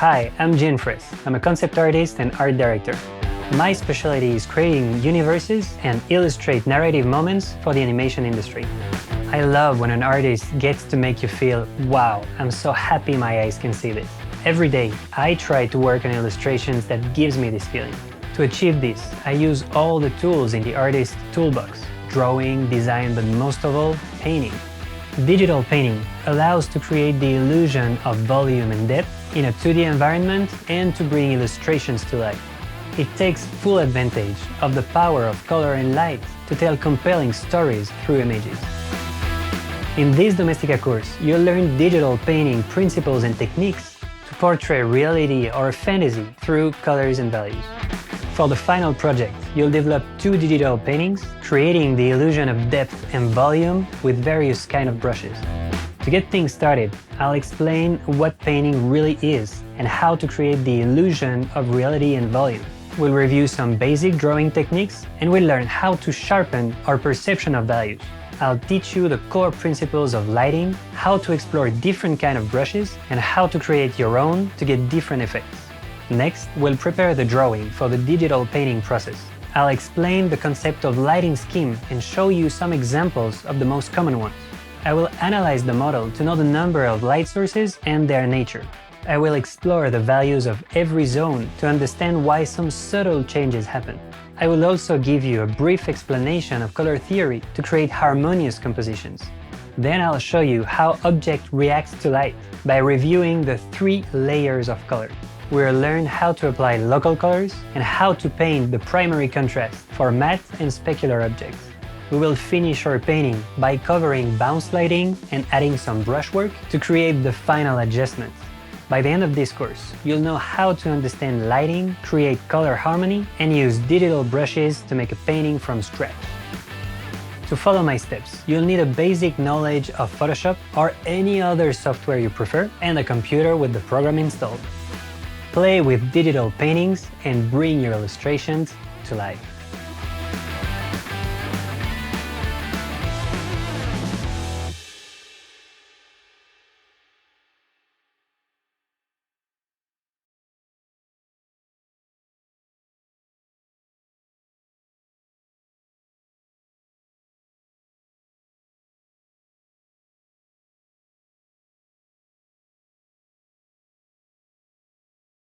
Hi, I'm Jean Friss. I'm a concept artist and art director. My specialty is creating universes and illustrate narrative moments for the animation industry. I love when an artist gets to make you feel, wow, I'm so happy my eyes can see this. Every day, I try to work on illustrations that gives me this feeling. To achieve this, I use all the tools in the artist's toolbox: drawing, design, but most of all, painting. Digital painting allows to create the illusion of volume and depth in a 2D environment and to bring illustrations to life. It takes full advantage of the power of color and light to tell compelling stories through images. In this Domestika course, you'll learn digital painting principles and techniques to portray reality or fantasy through colors and values. For the final project, you'll develop 2 digital paintings, creating the illusion of depth and volume with various kinds of brushes. To get things started, I'll explain what painting really is and how to create the illusion of reality and volume. We'll review some basic drawing techniques and we'll learn how to sharpen our perception of values. I'll teach you the core principles of lighting, how to explore different kinds of brushes, and how to create your own to get different effects. Next, we'll prepare the drawing for the digital painting process. I'll explain the concept of lighting scheme and show you some examples of the most common ones. I will analyze the model to know the number of light sources and their nature. I will explore the values of every zone to understand why some subtle changes happen. I will also give you a brief explanation of color theory to create harmonious compositions. Then I'll show you how object reacts to light by reviewing the 3 layers of color. We'll learn how to apply local colors and how to paint the primary contrast for matte and specular objects. We will finish our painting by covering bounce lighting and adding some brushwork to create the final adjustments. By the end of this course, you'll know how to understand lighting, create color harmony, and use digital brushes to make a painting from scratch. To follow my steps, you'll need a basic knowledge of Photoshop or any other software you prefer, and a computer with the program installed. Play with digital paintings and bring your illustrations to life.